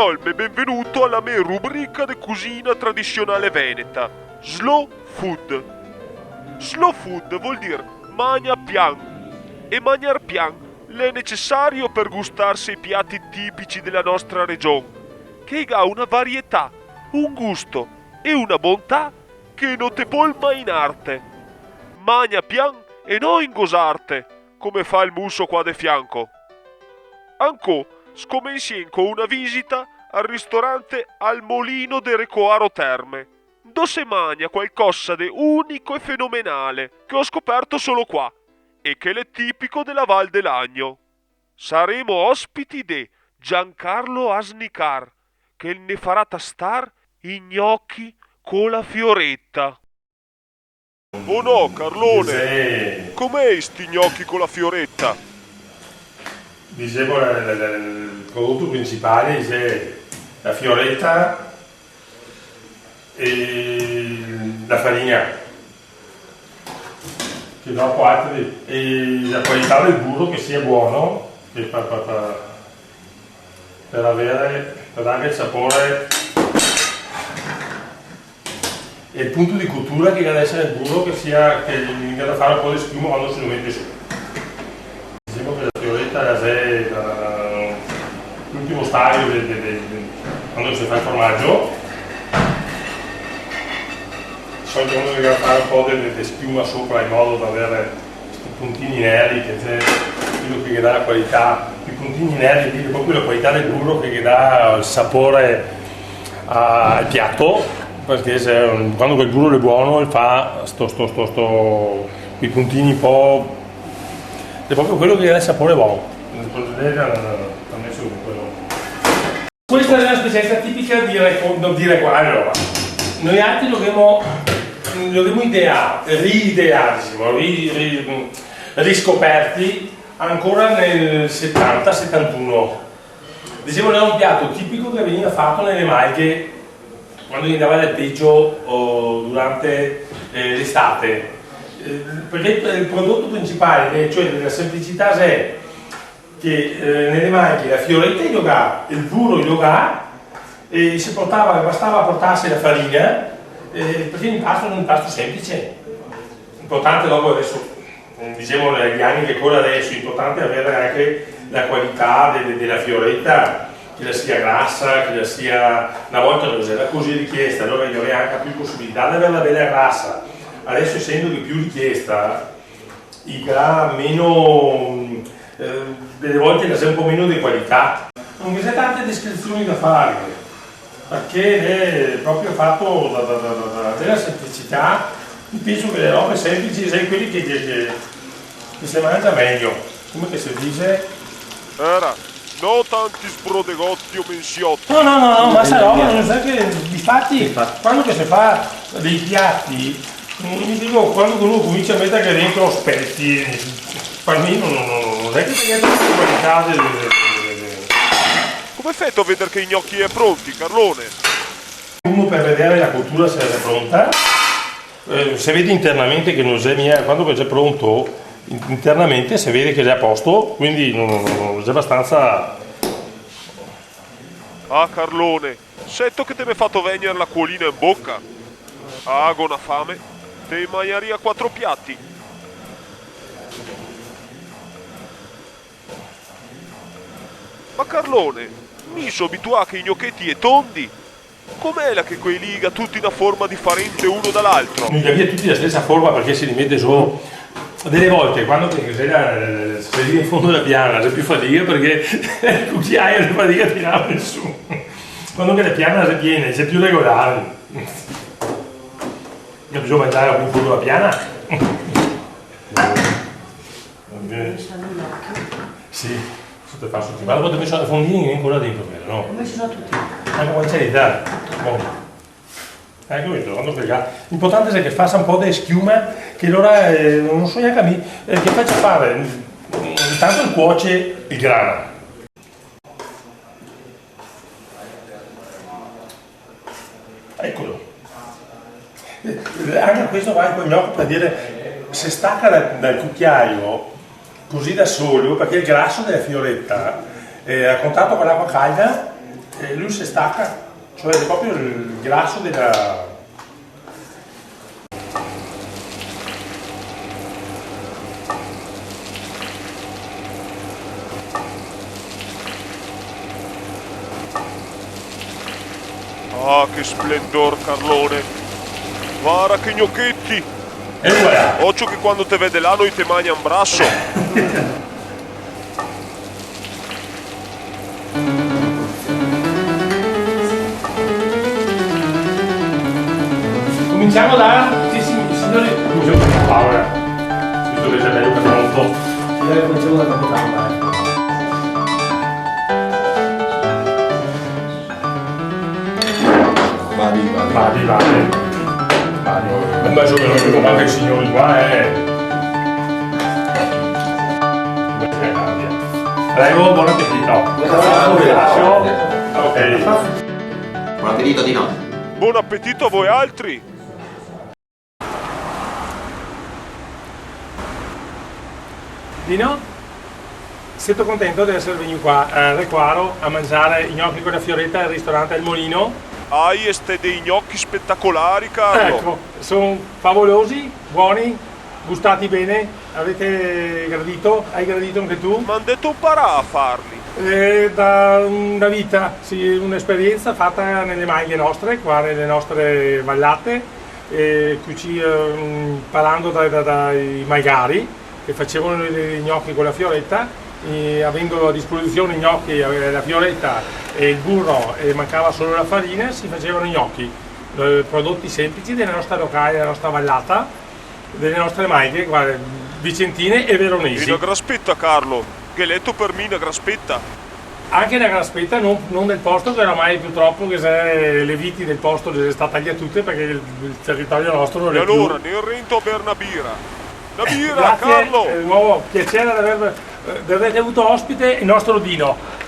Dolme benvenuto alla mia rubrica di cucina tradizionale veneta, Slow Food. Slow Food vuol dire magna pian, e magnar pian è necessario per gustarsi i piatti tipici della nostra regione, che ha una varietà, un gusto e una bontà che non te può mai in arte. Magna pian e non in gosarte, come fa il musso qua de fianco. Ancò, scomensien con una visita al ristorante Al Molino de Recoaro Terme, dove se magna qualcosa di unico e fenomenale che ho scoperto solo qua e che è tipico della Val dell'Agno. Saremo ospiti di Giancarlo Asnicar, che ne farà tastar i gnocchi con la fioretta. Oh no, Carlone! Com'è sti gnocchi con la fioretta? Dicevo, il prodotto principale è la fioretta e la farina, che dopo altri, e la qualità del burro che sia buono per dare il sapore e il punto di cottura che deve essere il burro che inizia a fare un po' di schiuma quando si lo mette su. Diciamo che la fioretta è l'ultimo stadio quando si fa il formaggio. Di solito uno deve fare un po' di schiuma sopra in modo da avere questi puntini neri che è quello che dà la qualità. I puntini neri è proprio la qualità del burro che dà il sapore al piatto. Perché quando quel burro è buono fa i puntini un po', è proprio quello che dà il sapore buono. Questa è una specialità tipica di Recoaro. Allora, noi altri dovremmo riscoperti ancora nel 70-71. Dicevo, era un piatto tipico che veniva fatto nelle Marche quando gli andava del peggio durante l'estate, perché il prodotto principale, cioè la semplicità, è che nelle Marche la fioretta yoga, il burro yoga, e bastava portarsi la farina, perché l'impasto è un impasto semplice. Importante dopo adesso, dicevo negli anni che corre adesso, è importante avere anche la qualità della fioretta, che la sia grassa, che la sia, una volta non era così richiesta, allora io avevo anche più possibilità di averla bella grassa. Adesso, essendo che più richiesta, ha meno, delle volte ha un po' meno di qualità. Non vi sono tante descrizioni da fare, perché è proprio fatto della semplicità. Penso che le robe semplici sono quelli che si mangia meglio, come che si dice? No tanti sbrodegotti o mensiotti. No, ma sta roba non sa che difatti quando che si fa dei piatti, mi dico, quando uno comincia a mettere dentro aspetti, per me non è che ti viene la qualità Come fatto a vedere che i gnocchi è pronti, Carlone? Uno per vedere la cottura se è pronta, se vede internamente che non è mia, quando è già pronto, internamente si vede che è già a posto, quindi non è abbastanza. Ah, Carlone, sento che te mi hai fatto venire l'acquolina in bocca. Ago una fame, te mangiaria 4 piatti. Ma Carlone, mi sono abituato che i gnocchetti e tondi. Com'è la che quei liga tutti una forma differente uno dall'altro? Non li tutti la stessa forma perché si rimette solo. Delle volte quando sei lì in fondo alla piana c'è più fatica perché il cucchiaio di fatica a tirare su. Quando che la piana è piena c'è più regolare. Non bisogna andare più in fondo alla piana. Sì, sotto il passo. Guarda quando mi sono fondini ancora dentro, no? Come ci sono tutti? Anche quando c'è l'idea. L'importante è che faccia un po' di schiuma, che allora non so neanche a me, che faccia fare intanto il cuoce il grano. Eccolo. Anche questo va in gnocco per dire, se stacca dal cucchiaio così da solo, perché il grasso della fioretta a contatto con l'acqua calda E lui si stacca, cioè è proprio il grasso della... Ah, che splendor, Carlone. Guarda che gnocchetti. E voilà! Occhio che quando te vede là noi te mangia un brasso. Cominciamo da... Sì, signori... Cominciamo da Paola. Visto che c'è bello pronto. Direi che cominciamo da Capitano, Vadi. Un bacio che non vedo anche i signori qua, Prego, buon appetito. Ok. Buon appetito Dino. Buon appetito a voi altri. Dino, siete contento di essere venuto qua a Requaro a mangiare i gnocchi con la fioretta al ristorante Il Molino? Hai ste dei gnocchi spettacolari, Carlo. Ecco, sono favolosi, buoni, gustati bene, avete gradito? Hai gradito anche tu? Mi hanno detto imparà a farli. Da una vita, sì, un'esperienza fatta nelle maglie nostre, qua nelle nostre vallate, imparando dai maigari che facevano i gnocchi con la fioretta, avendo a disposizione i gnocchi, la fioretta e il burro e mancava solo la farina, si facevano i gnocchi, prodotti semplici delle nostre locali, della nostra vallata, delle nostre maglie, guarda, vicentine e veronesi. Una graspetta, Carlo, che letto per me una graspetta. Anche la graspetta, non del posto, che oramai purtroppo che se le viti del posto le sta tagliate tutte perché il territorio nostro non E è più. allora, ne rento a bere una birra. Una birra, Grazie, Carlo! di nuovo piacere di aver avuto ospite il nostro Dino.